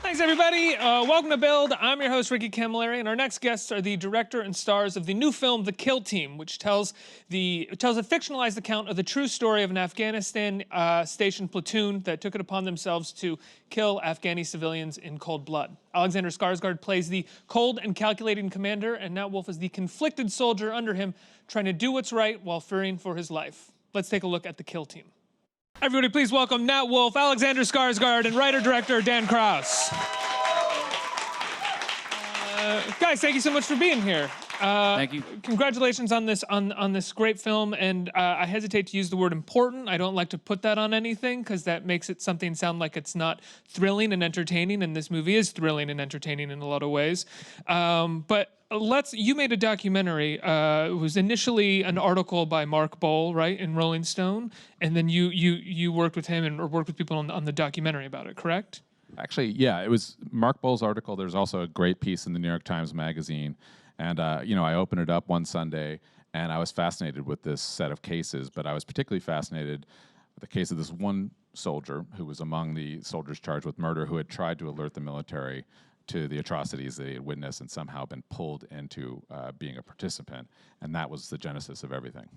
Thanks, everybody. Welcome to Build. I'm your host, Ricky Camilleri, and our next guests are the director and stars of the new film, The Kill Team, which tells a fictionalized account of the true story of an Afghanistan stationed platoon that took it upon themselves to kill Afghani civilians in cold blood. Alexander Skarsgård plays the cold and calculating commander, and Nat Wolff is the conflicted soldier under him, trying to do what's right while fearing for his life. Let's take a look at The Kill Team. Everybody, please welcome Nat Wolff, Alexander Skarsgård, and writer-director Dan Krauss. Guys, thank you so much for being here. Thank you. Congratulations on this great film, and I hesitate to use the word important. I don't like to put that on anything because that makes it something sound like it's not thrilling and entertaining, and this movie is thrilling and entertaining in a lot of ways. You made a documentary. It was initially an article by Mark Bowl, right, in Rolling Stone, and then you worked with him or worked with people on the documentary about it, correct? Actually, yeah, it was Mark Bowl's article. There's also a great piece in the New York Times Magazine, and I opened it up one Sunday, and I was fascinated with this set of cases, but I was particularly fascinated with the case of this one soldier who was among the soldiers charged with murder, who had tried to alert the military to the atrocities they had witnessed and somehow been pulled into being a participant, and that was the genesis of everything.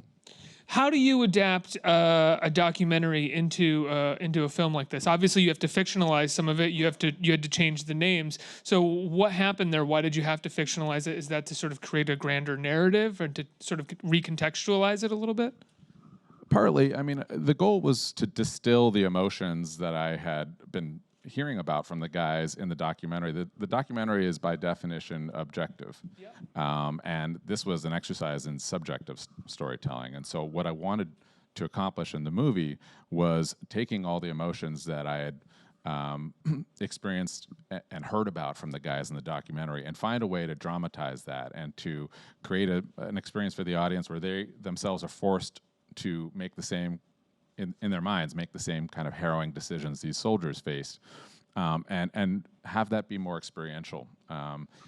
How do you adapt a documentary into a film like this? Obviously, you have to fictionalize some of it. You had to change the names. So what happened there? Why did you have to fictionalize it? Is that to sort of create a grander narrative or to sort of recontextualize it a little bit? Partly. I mean, the goal was to distill the emotions that I had been hearing about from the guys in the documentary. The documentary is by definition objective. Yep. And this was an exercise in subjective storytelling. And so what I wanted to accomplish in the movie was taking all the emotions that I had experienced and heard about from the guys in the documentary and find a way to dramatize that and to create an experience for the audience where they themselves are forced to make the same in their minds, make the same kind of harrowing decisions these soldiers faced, and have that be more experiential.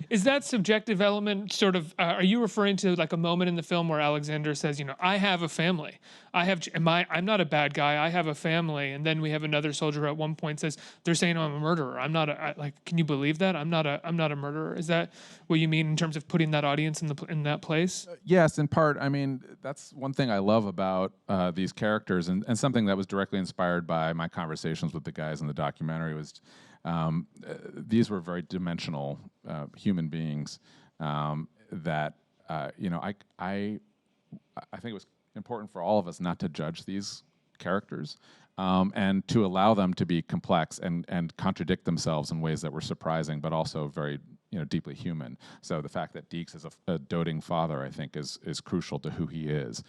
Is that subjective element sort of, are you referring to like a moment in the film where Alexander says, I have a family. I'm not a bad guy, I have a family. And then we have another soldier at one point says, they're saying I'm a murderer. Can you believe that? I'm not a murderer. Is that what you mean in terms of putting that audience in that place? Yes, in part. I mean, that's one thing I love about these characters, and something that was directly inspired by my conversations with the guys in the documentary was these were very dimensional human beings that I think it was important for all of us not to judge these characters and to allow them to be complex and contradict themselves in ways that were surprising, but also very deeply human. So the fact that Deeks is a doting father, I think, is crucial to who he is.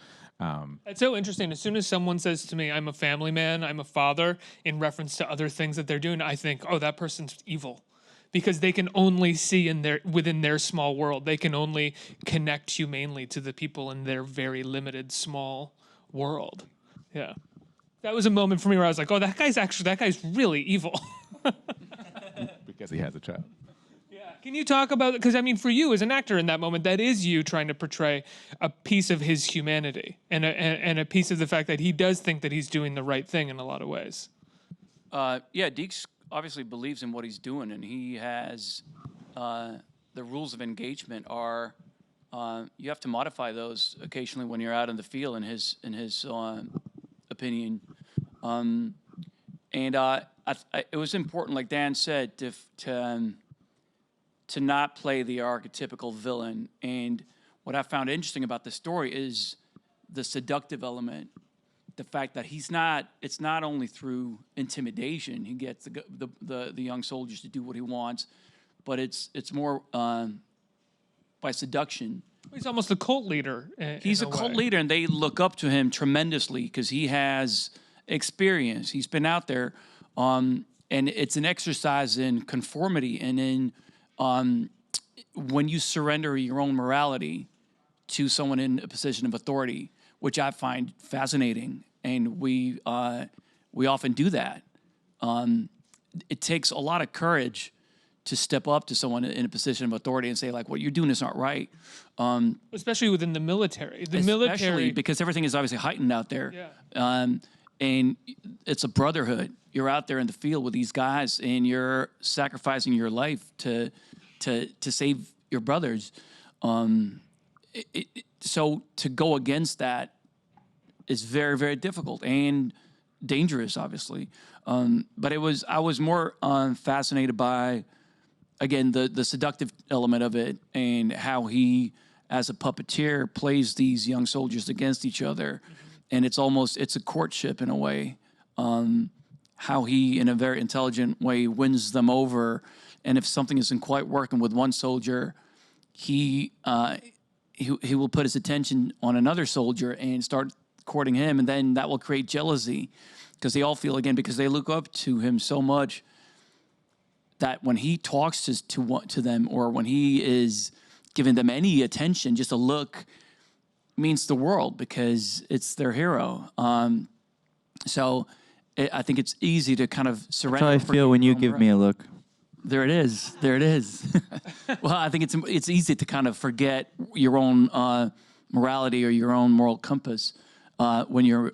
It's so interesting. As soon as someone says to me, I'm a family man, I'm a father, in reference to other things that they're doing, I think, oh, that person's evil. Because they can only see within their small world. They can only connect humanely to the people in their very limited, small world. Yeah. That was a moment for me where I was like, oh, that guy's really evil. Because he has a child. Can you talk about, because I mean, for you as an actor in that moment, that is you trying to portray a piece of his humanity and a piece of the fact that he does think that he's doing the right thing in a lot of ways. Yeah, Deeks obviously believes in what he's doing, and he has the rules of engagement are you have to modify those occasionally when you're out in the field. In his opinion, it was important, like Dan said, to not play the archetypical villain. And what I found interesting about the story is the seductive element, the fact that it's not only through intimidation he gets the young soldiers to do what he wants, but it's more by seduction. He's almost a cult leader. He's a cult leader, and they look up to him tremendously because he has experience. He's been out there, and it's an exercise in conformity and in when you surrender your own morality to someone in a position of authority, which I find fascinating, and we often do that. It takes a lot of courage to step up to someone in a position of authority and say, like, what you're doing is not right. Especially within the military. Especially because everything is obviously heightened out there. Yeah. And it's a brotherhood. you're out there in the field with these guys, and you're sacrificing your life to save your brothers. So to go against that is very, very difficult and dangerous, obviously. But I was more fascinated by, again, the seductive element of it, and how he, as a puppeteer, plays these young soldiers against each other. And it's a courtship in a way. How he, in a very intelligent way, wins them over. And if something isn't quite working with one soldier, he will put his attention on another soldier and start courting him, and then that will create jealousy, because they all feel, again, because they look up to him so much, that when he talks to them, or when he is giving them any attention, just a look means the world, because it's their hero. I think it's easy to kind of surrender. That's how I feel when you give me a look. There it is. There it is. Well, I think it's easy to kind of forget your own morality or your own moral compass when you're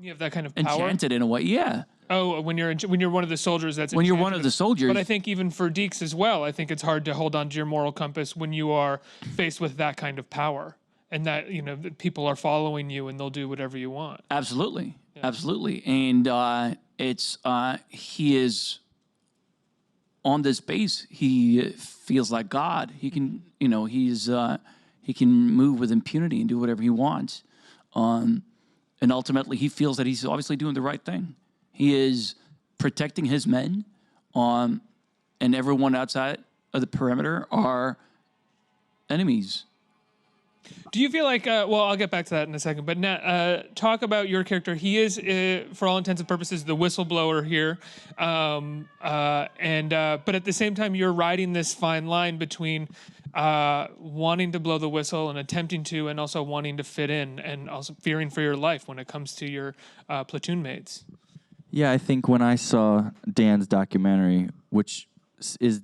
You have that kind of power. enchanted in a way. Yeah. Oh, when you're one of the soldiers, that's When you're enchanted. one of the soldiers. But I think even for Deeks as well, I think it's hard to hold on to your moral compass when you are faced with that kind of power, and that that people are following you and they'll do whatever you want. Absolutely. Absolutely. And he is on this base. He feels like God. He can, he can move with impunity and do whatever he wants. And ultimately, he feels that he's obviously doing the right thing. He is protecting his men, and everyone outside of the perimeter are enemies. Do you feel like, well, I'll get back to that in a second, but Nat, talk about your character. He is, for all intents and purposes, the whistleblower here. But at the same time, you're riding this fine line between wanting to blow the whistle and attempting to, and also wanting to fit in, and also fearing for your life when it comes to your platoon mates. Yeah, I think when I saw Dan's documentary, which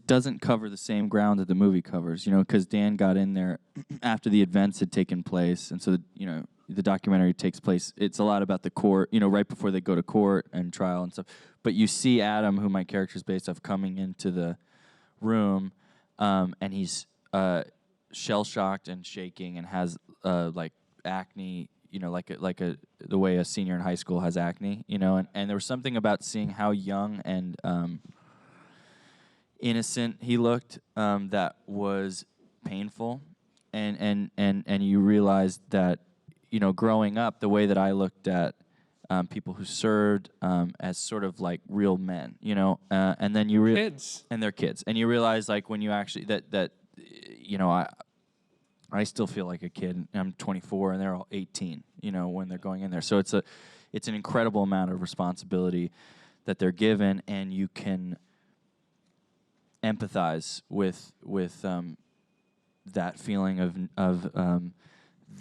doesn't cover the same ground that the movie covers, because Dan got in there after the events had taken place, and so the documentary takes place. It's a lot about the court, right before they go to court and trial and stuff. But you see Adam, who my character is based off, coming into the room, and he's shell shocked and shaking, and has like acne, the way a senior in high school has acne, and there was something about seeing how young and innocent he looked, that was painful, and you realized that growing up, the way that I looked at people who served as sort of like real men, and then you Kids. And they're kids, and you realize, like, when you actually that I still feel like a kid. I'm 24, and they're all 18, when they're going in there. So it's an incredible amount of responsibility that they're given, and you can empathize with that feeling of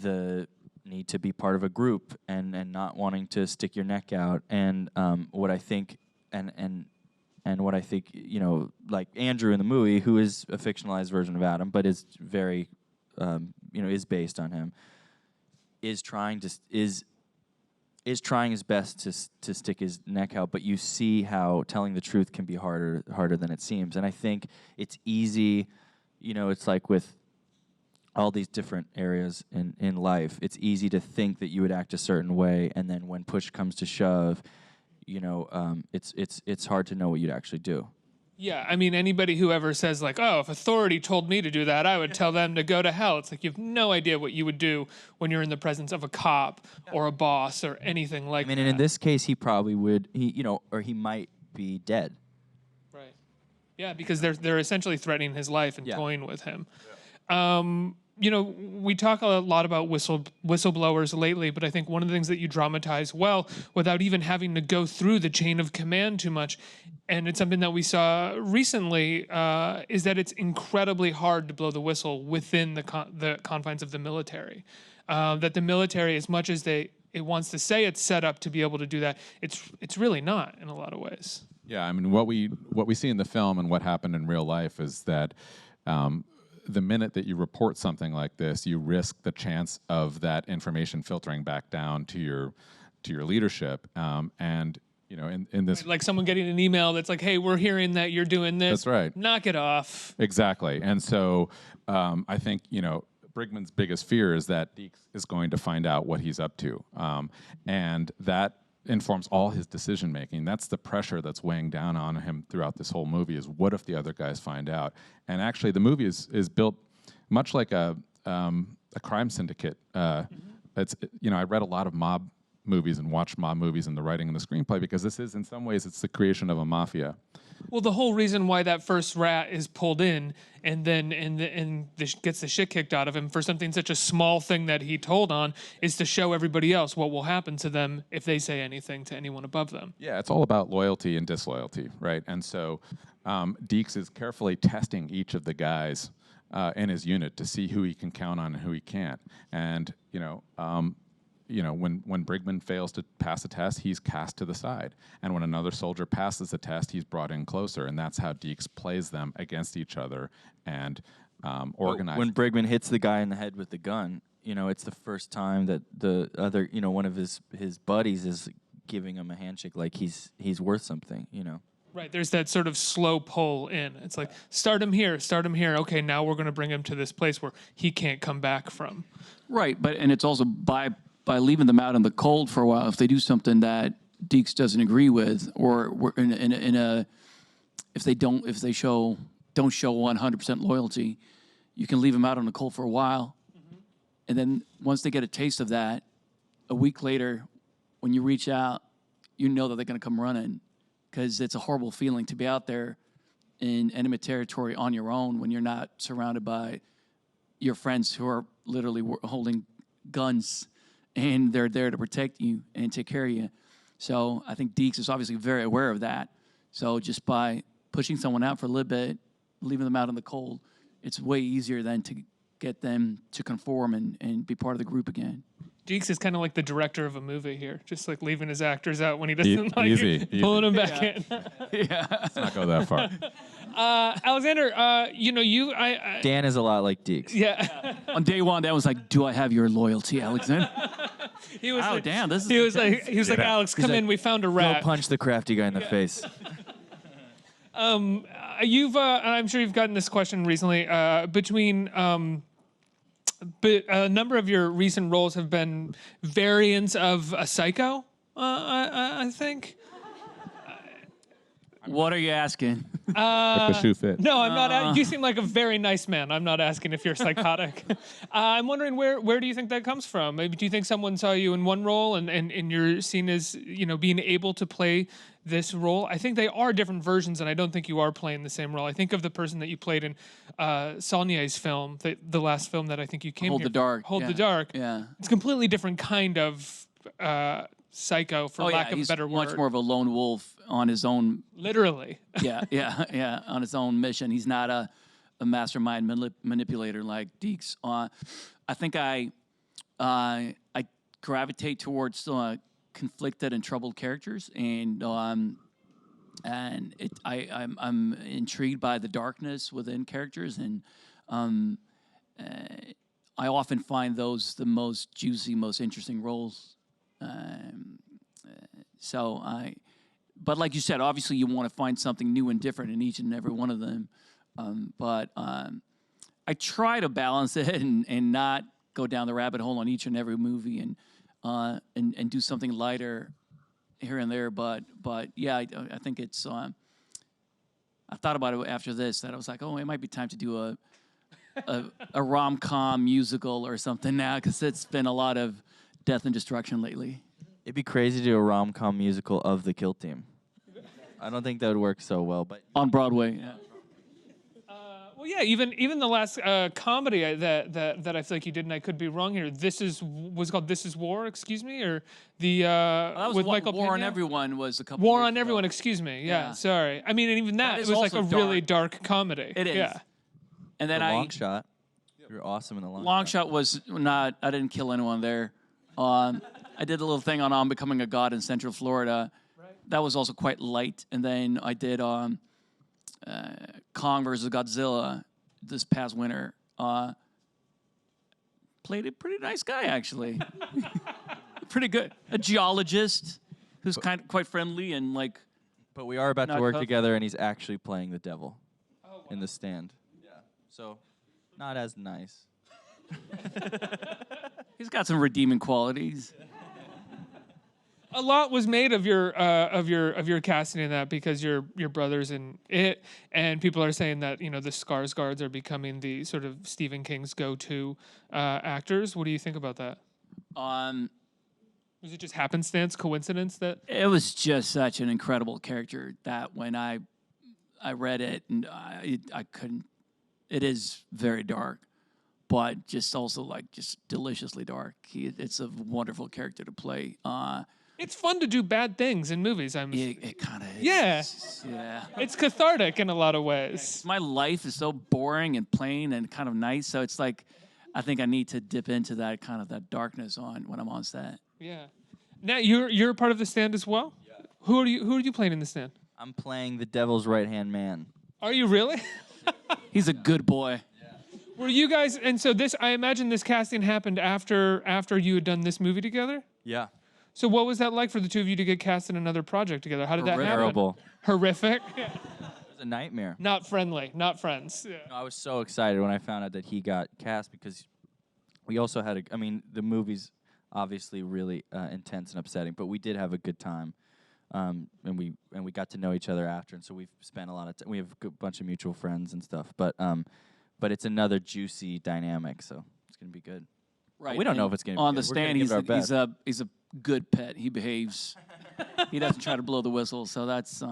the need to be part of a group, and not wanting to stick your neck out, and what I think and what I think, like Andrew in the movie, who is a fictionalized version of Adam, but is very is based on him, is trying his best to stick his neck out, but you see how telling the truth can be harder than it seems. And I think it's easy, it's like with all these different areas in life, it's easy to think that you would act a certain way, and then when push comes to shove, it's hard to know what you'd actually do. Yeah, I mean, anybody who ever says, like, oh, if authority told me to do that, I would tell them to go to hell. It's like you have no idea what you would do when you're in the presence of a cop or a boss or anything like that. And in this case, he probably would, or he might be dead. Right. Yeah, because they're essentially threatening his life and toying with him. Yeah. We talk a lot about whistleblowers lately, but I think one of the things that you dramatize well, without even having to go through the chain of command too much, and it's something that we saw recently, is that it's incredibly hard to blow the whistle within the confines of the military. That the military, as much as it wants to say it's set up to be able to do that, it's really not in a lot of ways. Yeah, I mean, what we see in the film and what happened in real life is that the minute that you report something like this, you risk the chance of that information filtering back down to your leadership. And in this. Like someone getting an email that's like, "Hey, we're hearing that you're doing this. That's right. Knock it off." Exactly. And so I think, Briggman's biggest fear is that Deeks is going to find out what he's up to. And that informs all his decision making. That's the pressure that's weighing down on him throughout this whole movie, is what if the other guys find out? And actually the movie is built much like a crime syndicate. It's I read a lot of mob movies and watched mob movies and the writing and the screenplay, because this is, in some ways, it's the creation of a mafia. Well, the whole reason why that first rat is pulled in and then gets the shit kicked out of him for something such a small thing that he told on is to show everybody else what will happen to them if they say anything to anyone above them. Yeah, it's all about loyalty and disloyalty, right? And so Deeks is carefully testing each of the guys in his unit to see who he can count on and who he can't. And when Briggman fails to pass a test, he's cast to the side. And when another soldier passes the test, he's brought in closer. And that's how Deeks plays them against each other and organizes. When Briggman hits the guy in the head with the gun, it's the first time that the other, one of his buddies is giving him a handshake like he's worth something, Right, there's that sort of slow pull in. It's like, start him here. Okay, now we're going to bring him to this place where he can't come back from. Right, and it's also by leaving them out in the cold for a while, if they do something that Deeks doesn't agree with, or if they don't show 100% loyalty, you can leave them out in the cold for a while, and then once they get a taste of that, a week later, when you reach out, you know that they're going to come running, because it's a horrible feeling to be out there in enemy territory on your own when you're not surrounded by your friends who are literally holding guns, and they're there to protect you and take care of you. So I think Deeks is obviously very aware of that. So just by pushing someone out for a little bit, leaving them out in the cold, it's way easier than to get them to conform and be part of the group again. Deeks is kind of like the director of a movie here, just like leaving his actors out when he doesn't easy. pulling them back in. Yeah. Let's not go that far. Alexander, Dan is a lot like Deeks. Yeah. On day one, that was like, "Do I have your loyalty, Alexander?" He was like, damn, this is. He was like, Alex, come in. We found a Go rat. punch the crafty guy in the face. I'm sure you've gotten this question recently. But a number of your recent roles have been variants of a psycho. I think. What are you asking? If the shoe fit. No, I'm not. You seem like a very nice man. I'm not asking if you're psychotic. I'm wondering where do you think that comes from? Maybe do you think someone saw you in one role and you're seen as being able to play this role? I think they are different versions, and I don't think you are playing the same role. I think of the person that you played in Saulnier's film, the last film that I think you came Hold here the Dark. Hold Yeah. the Dark. Yeah. It's a completely different kind of psycho, for lack of a he's better word. much more of a lone wolf on his own. Literally. Yeah, on his own mission. He's not a mastermind manipulator like Deeks. I think I gravitate towards conflicted and troubled characters, and I'm intrigued by the darkness within characters, and I often find those the most juicy, most interesting roles. But like you said, obviously you want to find something new and different in each and every one of them. But I try to balance it and not go down the rabbit hole on each and every movie and do something lighter here and there. But yeah, I think it's. I thought about it after this, that I was like, oh, it might be time to do a rom-com musical or something now, because it's been a lot of death and destruction lately. It'd be crazy to do a rom-com musical of the Kill Team. I don't think that would work so well, but On Broadway, yeah. Well, yeah, even the last comedy that I feel like you did, and I could be wrong here. Was called This Is War, excuse me, or the That was with War, Michael War on Pena? Everyone was a couple War years on ago. Everyone, excuse me. Yeah, Yeah. sorry. I mean, and even that, That it is was like a also really dark comedy. It is. Yeah. And then the long shot. You were awesome in the long shot. Long Shot was not, I didn't kill anyone there. I did a little thing on Becoming a God in Central Florida. Right. That was also quite light. And then I did Kong versus Godzilla this past winter. Played a pretty nice guy, actually. Pretty good. A geologist who's quite friendly and like. But we are about to Not work tough. together, and he's actually playing the devil in the stand. Yeah. So, not as nice. He's got some redeeming qualities. A lot was made of your casting in that because your brothers in it, and people are saying that the Skarsgårds are becoming the sort of Stephen King's go-to actors. What do you think about that? Was it just happenstance, coincidence that? It was just such an incredible character that when I read it and I couldn't. It is very dark, but just also like just deliciously dark. It's a wonderful character to play. It's fun to do bad things in movies. It kind of is. Yeah. Yeah. It's cathartic in a lot of ways. My life is so boring and plain and kind of nice, so it's like I think I need to dip into that kind of that darkness when I'm on set. Yeah. Now you're a part of the stand as well. Yeah. Who are you playing in the stand? I'm playing the devil's right-hand man. Are you really? He's a good boy. Were you guys? And so I imagine this casting happened after you had done this movie together. Yeah. So what was that like for the two of you to get cast in another project together? How did that happen? Terrible. Horrific. It was a nightmare. Not friendly. Not friends. Yeah. No, I was so excited when I found out that he got cast because we also had the movie's obviously really intense and upsetting, but we did have a good time. And we got to know each other after, and so we've spent a lot of time. We have a good bunch of mutual friends and stuff, but it's another juicy dynamic, so it's gonna be good. Right. We don't know if it's gonna be on good. the We're gonna stand. give it our best. He's a good pet. He behaves. He doesn't try to blow the whistle, so that's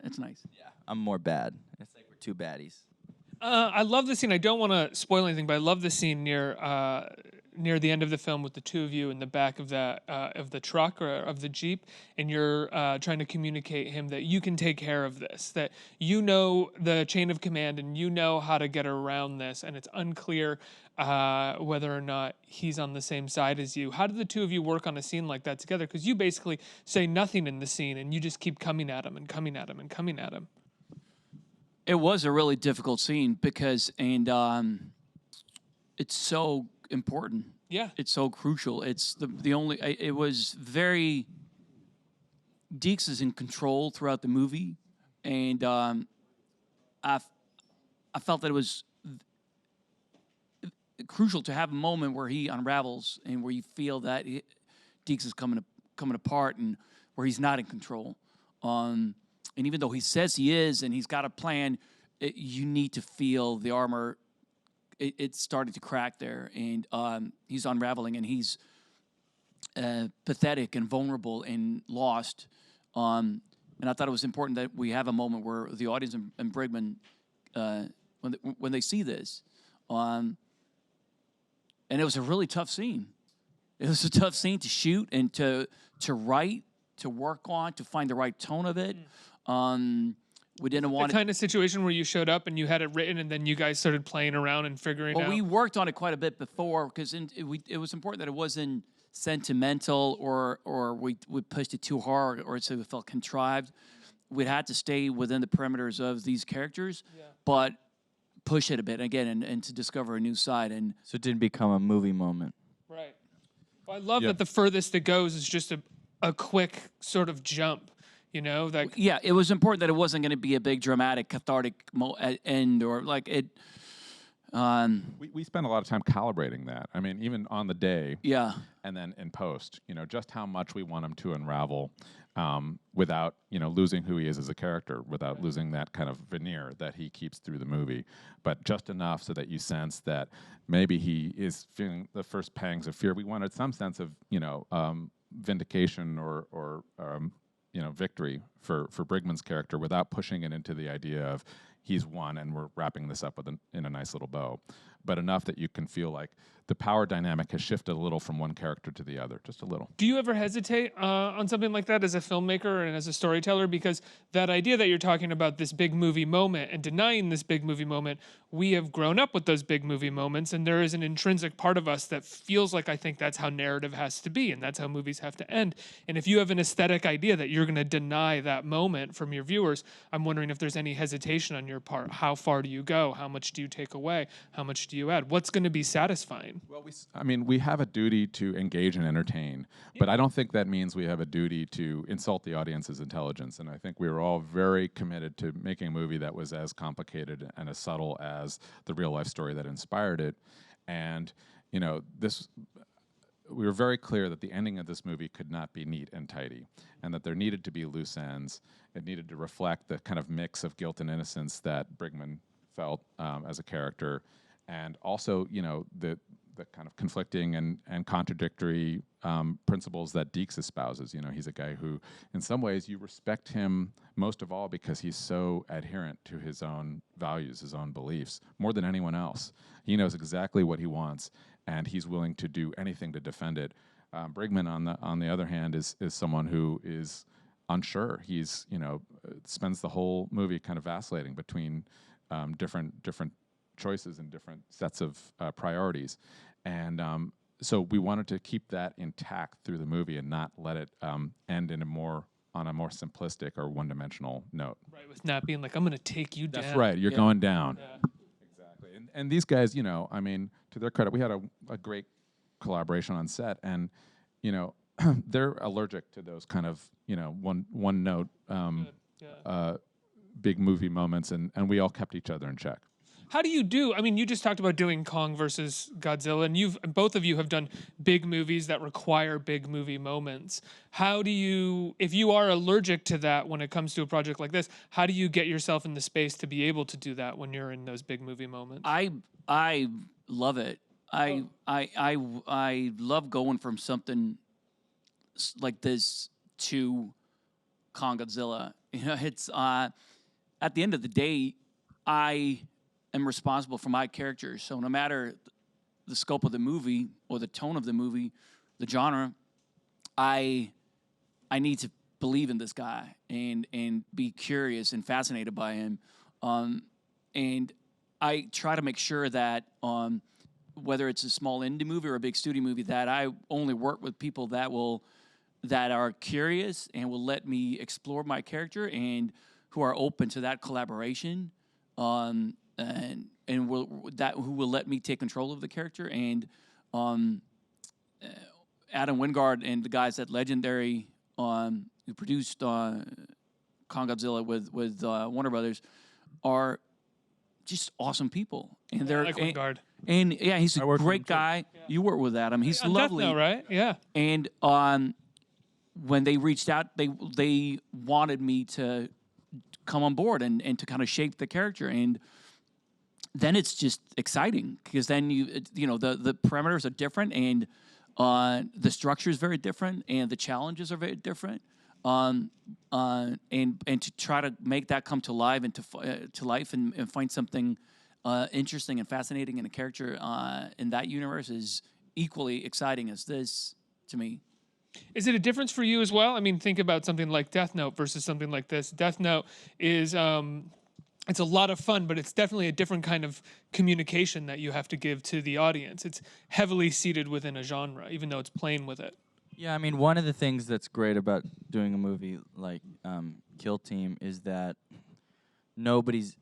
it's nice. Yeah, I'm more bad. It's like we're two baddies. I love the scene. I don't want to spoil anything, but I love the scene near the end of the film with the two of you in the back of the truck or of the Jeep, and you're trying to communicate him that you can take care of this, that you know the chain of command and you know how to get around this, and it's unclear whether or not he's on the same side as you. How did the two of you work on a scene like that together? Because you basically say nothing in the scene, and you just keep coming at him and coming at him and coming at him. It was a really difficult scene because it's so important. Yeah. It's so crucial. It's the only. It was very. Deeks is in control throughout the movie, and I felt that it was crucial to have a moment where he unravels and where you feel that Deeks is coming apart and where he's not in control. And even though he says he is and he's got a plan, you need to feel the armor. It's starting to crack there, and he's unraveling, and he's pathetic and vulnerable and lost. And I thought it was important that we have a moment where the audience and Briggman, when they see this, and it was a really tough scene. It was a tough scene to shoot and to write, to work on, to find the right tone of it. We didn't want the kind of situation where you showed up and you had it written, and then you guys started playing around and figuring out. Well, we worked on it quite a bit before because it was important that it wasn't sentimental or we pushed it too hard or so it felt contrived. We had to stay within the perimeters of these characters, but push it a bit again and to discover a new side. And So it didn't become a movie moment. Right. Well, I love that the furthest it goes is just a quick sort of jump. Yeah, it was important that it wasn't going to be a big dramatic, cathartic end or like it. We spent a lot of time calibrating that. I mean, even on the day. Yeah. And then in post, just how much we want him to unravel without, losing who he is as a character, without losing that kind of veneer that he keeps through the movie, but just enough so that you sense that maybe he is feeling the first pangs of fear. We wanted some sense of, vindication or victory for Briggman's character without pushing it into the idea of he's won and we're wrapping this up in a nice little bow, but enough that you can feel like the power dynamic has shifted a little from one character to the other, just a little. Do you ever hesitate on something like that as a filmmaker and as a storyteller? Because that idea that you're talking about, this big movie moment and denying this big movie moment, we have grown up with those big movie moments, and there is an intrinsic part of us that feels like I think that's how narrative has to be and that's how movies have to end. And if you have an aesthetic idea that you're going to deny that moment from your viewers, I'm wondering if there's any hesitation on your linear part. How far do you go? How much do you take away? How much do you add? What's going to be satisfying? Well, we have a duty to engage and entertain, but I don't think that means we have a duty to insult the audience's intelligence. And I think we were all very committed to making a movie that was as complicated and as subtle as the real life story that inspired it. And, you know, we were very clear that the ending of this movie could not be neat and tidy, and that there needed to be loose ends. It needed to reflect the kind of mix of guilt and innocence that Briggman felt as a character, and also, you know, the kind of conflicting and contradictory principles that Deeks espouses. You know, he's a guy who, in some ways, you respect him most of all because he's so adherent to his own values, his own beliefs, more than anyone else. He knows exactly what he wants, and he's willing to do anything to defend it. Briggman, on the other hand, is someone who is unsure. He's, you know, spends the whole movie kind of vacillating between different choices and different sets of priorities, and so we wanted to keep that intact through the movie and not let it end on a more simplistic or one-dimensional note. Right, with Nat being like, I'm going to take you down. That's right. You're going down. Yeah. Exactly. And these guys, you know, I mean, to their credit, we had a great collaboration on set, and, you know, they're allergic to those kind of, you know, one note big movie moments, and we all kept each other in check. How do you do? I mean, you just talked about doing Kong versus Godzilla, and both of you have done big movies that require big movie moments. How do you, if you are allergic to that when it comes to a project like this, how do you get yourself in the space to be able to do that when you're in those big movie moments? I love it. I love going from something like this to Kong Godzilla. You know, it's at the end of the day, I am responsible for my characters. So no matter the scope of the movie or the tone of the movie, the genre, I need to believe in this guy and be curious and fascinated by him. And I try to make sure that whether it's a small indie movie or a big studio movie, that I only work with people that are curious and will let me explore my character and who are open to that collaboration. And who will let me take control of the character. And Adam Wingard and the guys at Legendary who produced Kong Godzilla with Warner Brothers are just awesome people. And they're like Wingard. And yeah, he's a great guy. Yeah. You work with Adam. He's lovely. Death Note, right? Yeah. And when they reached out, they wanted me to come on board and to kind of shape the character. And then it's just exciting because then you know the parameters are different and the structure is very different and the challenges are very different. And to try to make that come to life and to life and find something interesting and fascinating in a character in that universe is equally exciting as this to me. Is it a difference for you as well? I mean, think about something like Death Note versus something like this. Death Note is it's a lot of fun, but it's definitely a different kind of communication that you have to give to the audience. It's heavily seated within a genre, even though it's playing with it. Yeah, I mean, one of the things that's great about doing a movie like Kill Team is that nobody's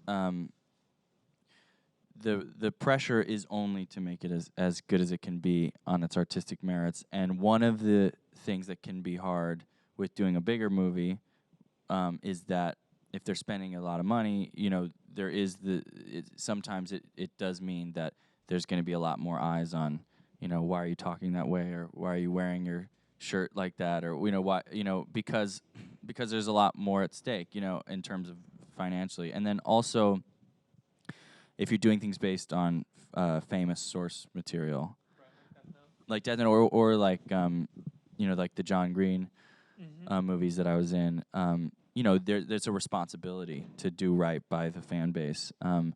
the pressure is only to make it as good as it can be on its artistic merits. And one of the things that can be hard with doing a bigger movie is that if they're spending a lot of money, you know, there is sometimes it does mean that there's going to be a lot more eyes on, you know, why are you talking that way, or why are you wearing your shirt like that, or you know why, you know, because there's a lot more at stake, you know, in terms of financially. And then also, if you're doing things based on famous source material, like Death Note, or like you know, like the John Green movies that I was in, you know, there's a responsibility to do right by the fan base, and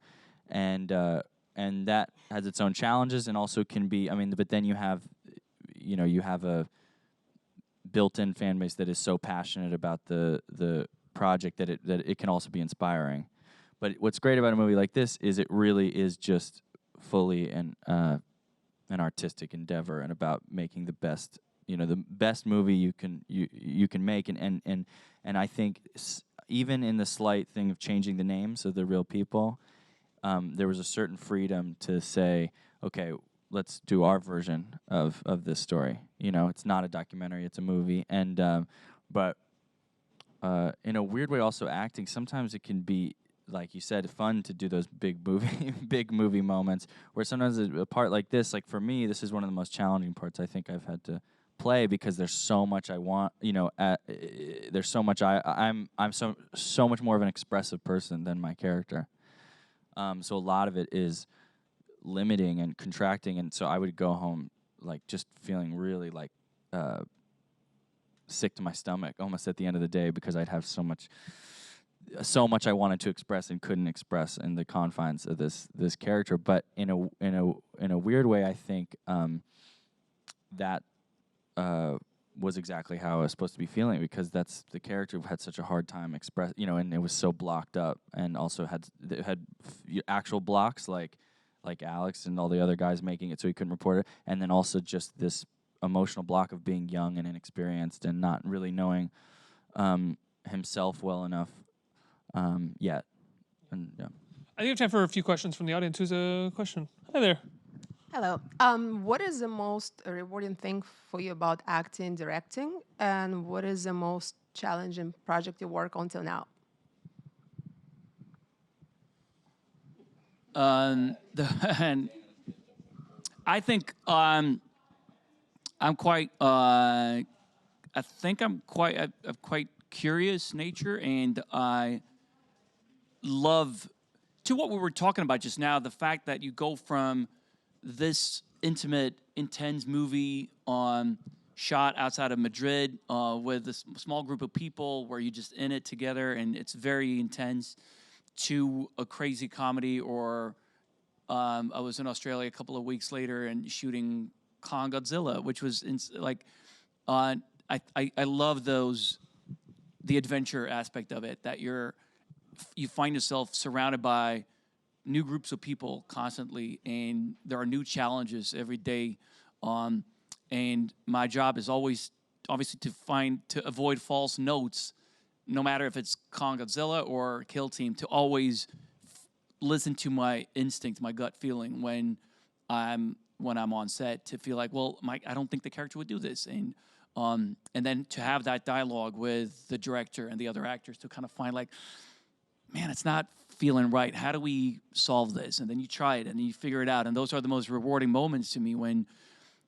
that has its own challenges, and also can be, I mean, but then you have a built-in fan base that is so passionate about the project that it can also be inspiring. But what's great about a movie like this is it really is just fully an artistic endeavor and about making the best, you know, the best movie you can make. And I think, even in the slight thing of changing the names of the real people, there was a certain freedom to say, okay, let's do our version of this story. You know, it's not a documentary; it's a movie. And but in a weird way, also acting. Sometimes it can be, like you said, fun to do those big movie moments. Where sometimes a part like this, like for me, this is one of the most challenging parts I think I've had to play, because there's so much I want. You know, there's so much I'm so much more of an expressive person than my character. So a lot of it is limiting and contracting, and so I would go home like just feeling really like sick to my stomach almost at the end of the day, because I'd have so much I wanted to express and couldn't express in the confines of this character. But in a weird way, I think that was exactly how I was supposed to be feeling, because that's the character who had such a hard time and it was so blocked up, and also had actual blocks like Alex and all the other guys making it so he couldn't report it, and then also just this emotional block of being young and inexperienced and not really knowing himself well enough yet. And yeah. I think we have time for a few questions from the audience. Who's a question? Hi there. Hello. What is the most rewarding thing for you about acting, directing, and what is the most challenging project you work on till now? And I think I'm quite. I think I'm quite a quite curious nature, and I love, to what we were talking about just now, the fact that you go from this intimate, intense movie shot outside of Madrid with a small group of people where you're just in it together and it's very intense, to a crazy comedy. Or I was in Australia a couple of weeks later and shooting Kong Godzilla, which was I love the adventure aspect of it, that you find yourself surrounded by new groups of people constantly, and there are new challenges every day. And my job is always, obviously, to avoid false notes, no matter if it's Kong Godzilla or Kill Team, to always listen to my instinct, my gut feeling when I'm on set, to feel like, well, I don't think the character would do this, and then to have that dialogue with the director and the other actors to kind of find like, man, it's not feeling right. How do we solve this? And then you try it and then you figure it out. And those are the most rewarding moments to me, when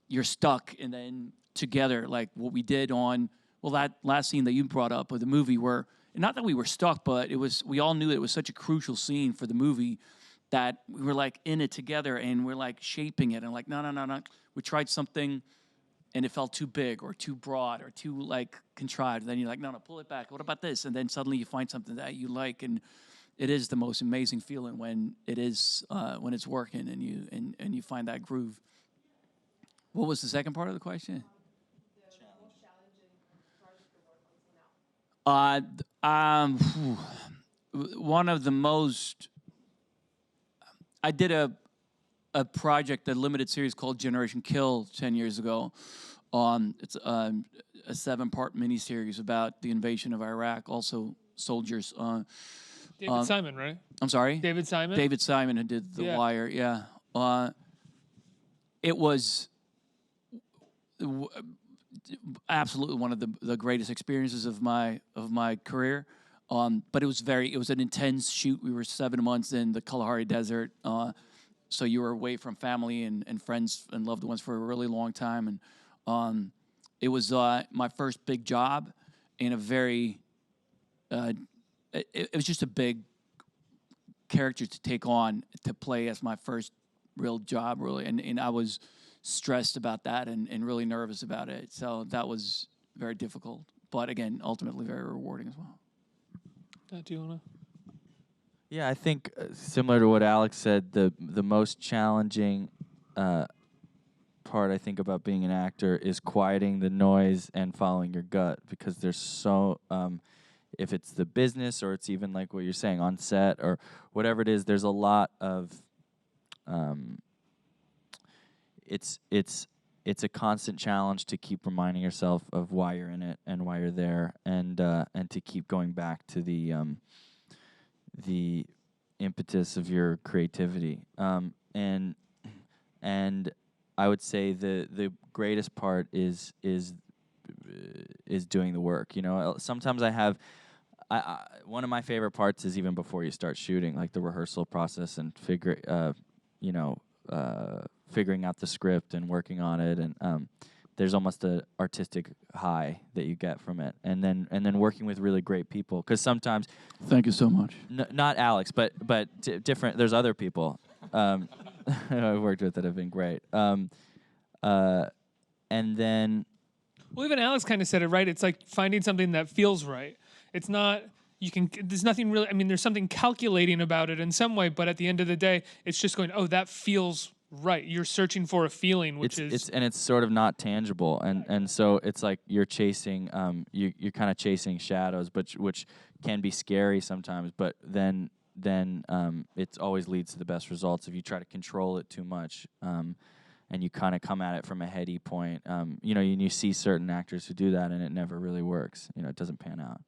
you're stuck and then together, like what we did on, well, that last scene that you brought up with the movie, where, not that we were stuck, but we all knew it was such a crucial scene for the movie that we were like in it together, and we're like shaping it, and like, no. We tried something and it felt too big or too broad or too like contrived. And then you're like, no, pull it back. What about this? And then suddenly you find something that you like, and it is the most amazing feeling when it's working and you find that groove. What was the second part of the question? The most challenging project you work on till now. One of the most. I did a project, a limited series called Generation Kill 10 years ago. It's a 7-part miniseries about the invasion of Iraq, also soldiers. David Simon, right? I'm sorry? David Simon? David Simon, who did The Wire, yeah. It was absolutely one of the greatest experiences of my career. But it was an intense shoot. We were 7 months in the Kalahari Desert. So you were away from family and friends and loved ones for a really long time. And it was my first big job, and it was just a big character to take on, to play as my first real job, really. And I was stressed about that and really nervous about it. So that was very difficult. But again, ultimately very rewarding as well. Do you want to? Yeah, I think similar to what Alex said, the most challenging part I think about being an actor is quieting the noise and following your gut, because there's so if it's the business or it's even like what you're saying on set or whatever it is, there's a lot of it's it's a constant challenge to keep reminding yourself of why you're in it and why you're there, and to keep going back to the impetus of your creativity. And I would say the greatest part is doing the work. You know, sometimes I have. One of my favorite parts is even before you start shooting, like the rehearsal process and figuring out the script and working on it, and there's almost an artistic high that you get from it, and then working with really great people, because sometimes. Thank you so much. Not Alex, but different. There's other people I've worked with that have been great, and then. Well, even Alex kind of said it right. It's like finding something that feels right. It's not, there's nothing really, I mean, there's something calculating about it in some way, but at the end of the day, it's just going, oh, that feels right. You're searching for a feeling, which it's sort of not tangible. And so it's like you're chasing, you're kind of chasing shadows, which can be scary sometimes, but then it always leads to the best results if you try to control it too much. And you kind of come at it from a heady point. You know, you see certain actors who do that, and it never really works. You know, it doesn't pan out.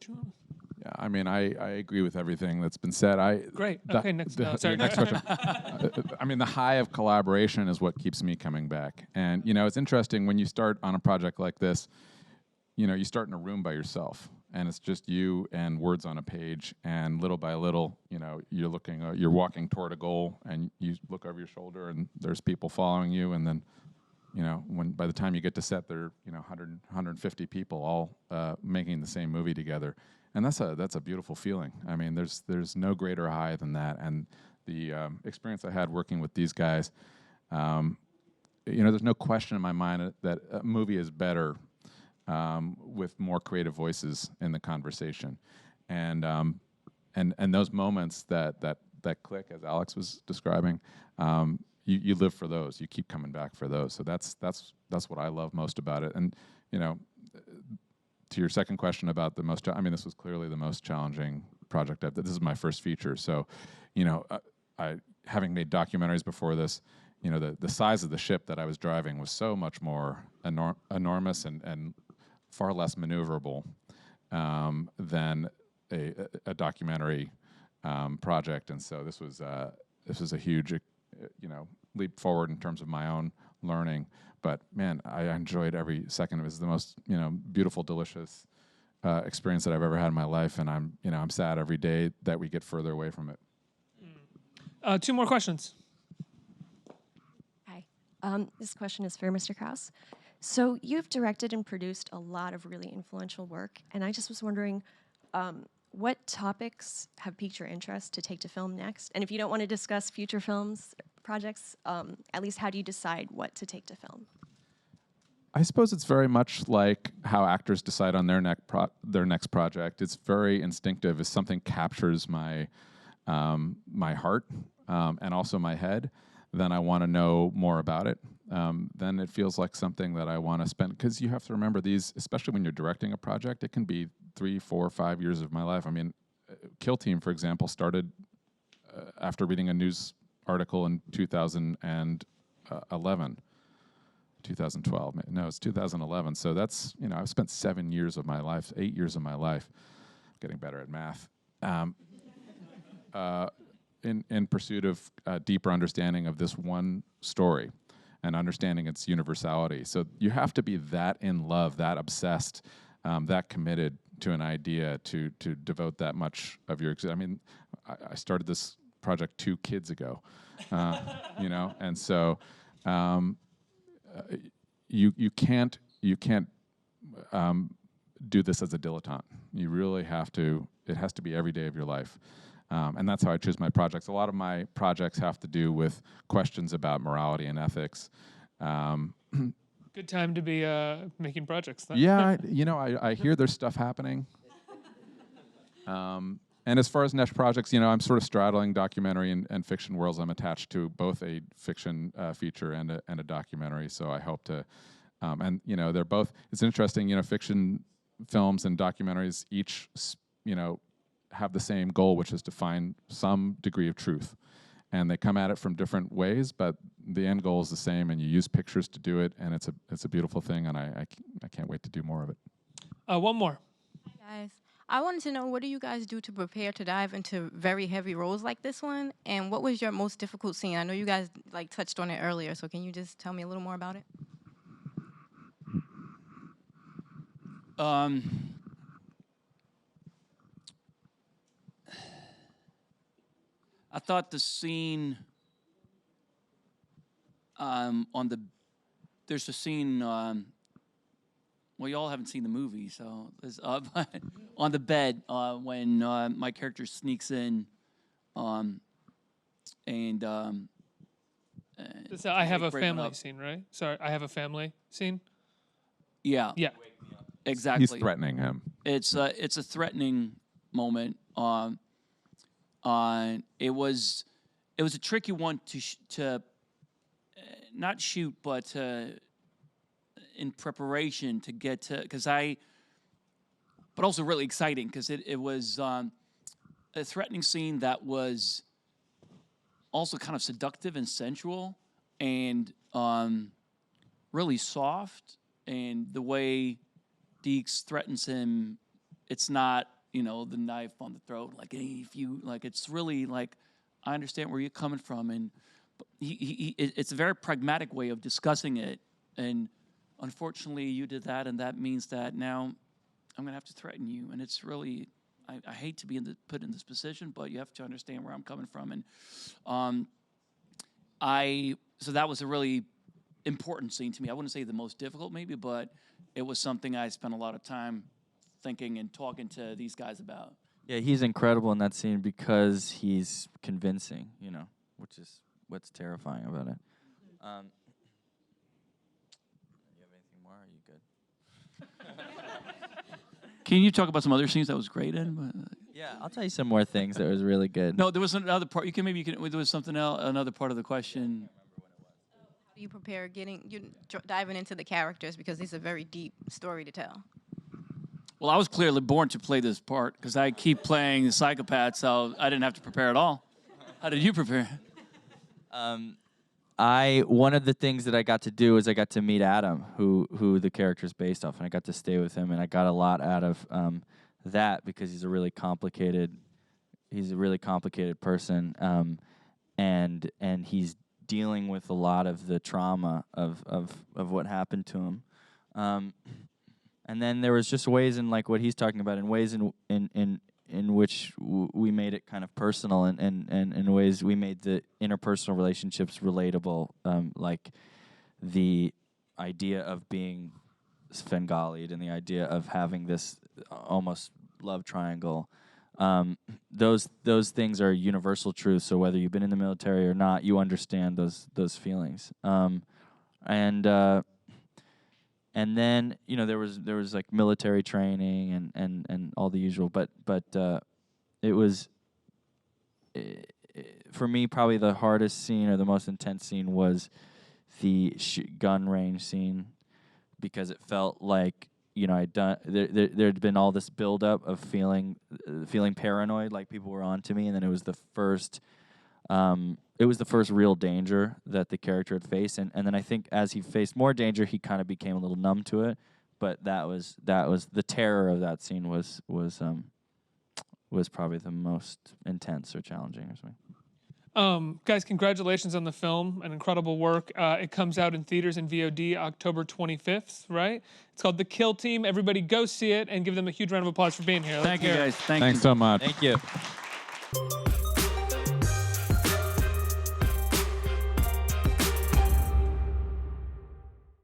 Yeah, I mean, I agree with everything that's been said. Great. Okay, next. Sorry. Next question. I mean, the high of collaboration is what keeps me coming back. And, you know, it's interesting when you start on a project like this, you know, you start in a room by yourself, and it's just you and words on a page, and little by little, you know, you're walking toward a goal, and you look over your shoulder, and there's people following you, and then, you know, by the time you get to set, there are, you know, 150 people all making the same movie together, and that's a beautiful feeling. I mean, there's no greater high than that, and the experience I had working with these guys, you know, there's no question in my mind that a movie is better with more creative voices in the conversation, and those moments that click, as Alex was describing. You live for those. You keep coming back for those. So that's what I love most about it. And, you know, to your second question about I mean, this was clearly the most challenging project. This is my first feature. So, you know, I having made documentaries before this, you know, the size of the ship that I was driving was so much more enormous and far less maneuverable than a documentary project. And so this was a huge, you know, leap forward in terms of my own learning. But man, I enjoyed every second. It was the most, you know, beautiful, delicious experience that I've ever had in my life. And I'm sad every day that we get further away from it. 2 more questions. Hi. This question is for Mr. Krauss. So you've directed and produced a lot of really influential work, and I just was wondering, what topics have piqued your interest to take to film next? And if you don't want to discuss future projects, at least how do you decide what to take to film? I suppose it's very much like how actors decide on their next project. It's very instinctive. If something captures my heart and also my head, then I want to know more about it. Then it feels like something that I want to spend, because you have to remember these, especially when you're directing a project, it can be 3, 4, 5 years of my life. I mean, Kill Team, for example, started after reading a news article in 2011. 2012. No, it's 2011. So that's, you know, I've spent 7 years of my life, 8 years of my life, getting better at math, in pursuit of a deeper understanding of this one story and understanding its universality. So you have to be that in love, that obsessed, that committed to an idea to devote that much of your I mean, I started this project 2 kids ago, you know, and so you can't do this as a dilettante. You really have to. It has to be every day of your life, and that's how I choose my projects. A lot of my projects have to do with questions about morality and ethics. Good time to be making projects then. Yeah, you know, I hear there's stuff happening. And as far as next projects, you know, I'm sort of straddling documentary and fiction worlds. I'm attached to both a fiction feature and a documentary. So I hope to, and you know, they're both. It's interesting, you know, fiction films and documentaries each, you know, have the same goal, which is to find some degree of truth. and they come at it from different ways, but the end goal is the same, and you use pictures to do it, and it's a beautiful thing, and I can't wait to do more of it. One more. Hi guys. I wanted to know, what do you guys do to prepare to dive into very heavy roles like this one? And what was your most difficult scene? I know you guys like touched on it earlier, so can you just tell me a little more about it? I thought the scene there's a scene, well, y'all haven't seen the movie, so there's, on the bed when my character sneaks in, and This, I have a break it family up. scene, right? Sorry, I have a family scene. Yeah, Yeah. exactly. He's threatening him. It's a threatening moment. It was a tricky one to not shoot, but in preparation to get to, but also really exciting because it was a threatening scene that was also kind of seductive and sensual and really soft. And the way Deeks threatens him, it's not, the knife on the throat. Like, hey, if you, like, it's really like, I understand where you're coming from. And it's a very pragmatic way of discussing it. And unfortunately, you did that, and that means that now I'm going to have to threaten you. And it's really, I hate to be put in this position, but you have to understand where I'm coming from. And so that was a really important scene to me. I wouldn't say the most difficult maybe, but it was something I spent a lot of time thinking and talking to these guys about. Yeah, he's incredible in that scene because he's convincing, which is what's terrifying about it. You have anything more? Are you good? Can you talk about some other scenes that was great in? Yeah, I'll tell you some more things that was really good. No, there was another part. There was something else, another part of the question. How do you prepare diving into the characters, because it's a very deep story to tell? Well, I was clearly born to play this part because I keep playing the psychopath, so I didn't have to prepare at all. How did you prepare? One of the things that I got to do is I got to meet Adam, who the character is based off, and I got to stay with him, and I got a lot out of that because he's a really complicated person, and he's dealing with a lot of the trauma of what happened to him. And then there was just ways in like what he's talking about, and ways in which we made it kind of personal, and in ways we made the interpersonal relationships relatable, like the idea of being Svengali'd and the idea of having this almost love triangle. Those things are universal truths. So whether you've been in the military or not, you understand those feelings. And then there was like military training and all the usual, but it was for me probably the hardest scene or the most intense scene was the gun range scene, because it felt like there'd been all this buildup of feeling paranoid, like people were on to me, and then it was the first real danger that the character had faced, and then I think as he faced more danger, he kind of became a little numb to it. But that was the terror of that scene was probably the most intense or challenging or something. Guys, congratulations on the film, an incredible work. It comes out in theaters and VOD October 25th, right? It's called The Kill Team. Everybody go see it and give them a huge round of applause for being here. Thank you, guys. Thanks so much. Thank you.